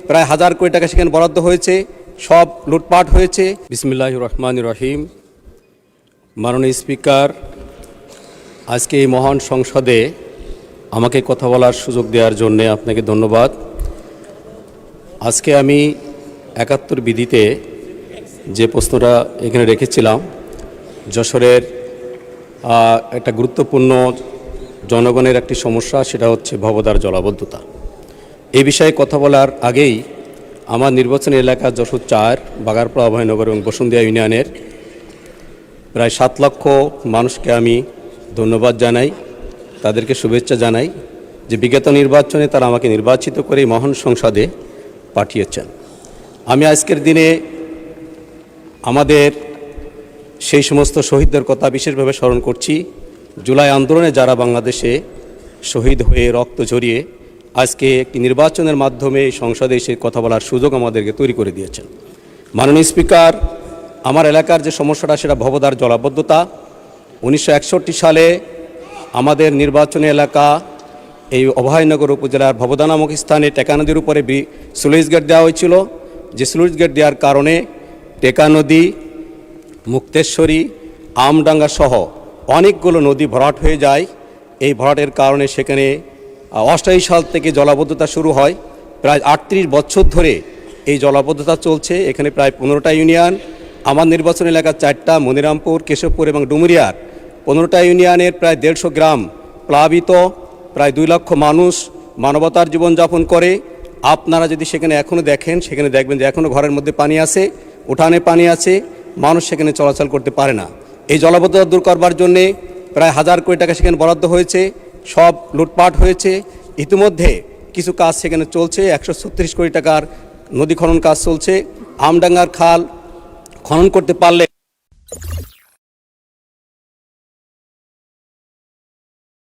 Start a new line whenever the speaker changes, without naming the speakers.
প্রায় 1000 কোটি টাকা সেখানে বরাদ্দ হয়েছে, সব লুটপাট হয়েছে। বিসমিল্লাহির রহমানির রহিম। মাননীয় স্পিকার, আজকে এই মহান সংসদে আমাকে কথা বলার সুযোগ দেওয়ার জন্য আপনাকে ধন্যবাদ। আজকে আমি 71 বিধিতে যে প্রশ্নটা এখানে রেখেছিলাম, যশোরের একটা গুরুত্বপূর্ণ জনগণের একটি সমস্যা, সেটা হচ্ছে ভবদার জলাবদ্ধতা। এই বিষয়ে কথা বলার আগেই আমার নির্বাচনী এলাকা যশোর 4 বাগারপাড়া অভয়নগর এবং বসুন্ধিয়া ইউনিয়নের প্রায় 7 লক্ষ মানুষকে আমি ধন্যবাদ জানাই, তাদেরকে শুভেচ্ছা জানাই যে বিগত নির্বাচনে তারা আমাকে নির্বাচিত করে মহান সংসদে পাঠিয়েছেন। আমি আজকের দিনে আমাদের সেই সমস্ত শহীদদের কথা বিশেষভাবে স্মরণ করছি, জুলাই আন্দোলনে যারা বাংলাদেশে শহীদ হয়ে রক্ত ঝরিয়ে আজকে একটি নির্বাচনের মাধ্যমে সংসদে এসে কথা বলার সুযোগ আমাদেরকে তৈরি করে দিয়েছেন। মাননীয় স্পিকার, আমার এলাকার যে সমস্যাটা সেটা ভবদার জলাবদ্ধতা। 1961 সালে আমাদের নির্বাচনী এলাকা এই অভয়নগর উপজেলার ভবদা নামক স্থানে টেকা নদীর উপরে স্লুইস গেট দেওয়া হয়েছিল। যে স্লুইস গেট দেওয়ার কারণে টেকা নদী, মুক্তেশ্বরী, আমডাঙ্গা সহ অনেকগুলো নদী ভরাট হয়ে যায়। এই ভরাটের কারণে সেখানে 88 সাল থেকে জলাবদ্ধতা শুরু হয়। প্রায় 38 বছর ধরে এই জলাবদ্ধতা চলছে। এখানে প্রায় 15টা ইউনিয়ন, আমার নির্বাচন এলাকা 4টা, মনিরামপুর, কেশবপুর এবং ডুমুরিয়ার 15টা ইউনিয়নের প্রায় 150 গ্রাম প্লাবিত, প্রায় 2 লক্ষ মানুষ মানবতার জীবনযাপন করে। আপনারা যদি সেখানে এখনও দেখেন, সেখানে দেখবেন যে এখনও ঘরের মধ্যে পানি আছে, উঠানে পানি আছে, মানুষ সেখানে চলাচল করতে পারে না। এই জলাবদ্ধতা দূর করবার জন্যে প্রায় 1000 কোটি টাকা সেখানে বরাদ্দ হয়েছে, সব লুটপাট হয়েছে। ইতিমধ্যে কিছু কাজ সেখানে চলছে, 136 কোটি টাকার নদী খনন কাজ চলছে। আমডাঙ্গার খাল খনন করতে পারলে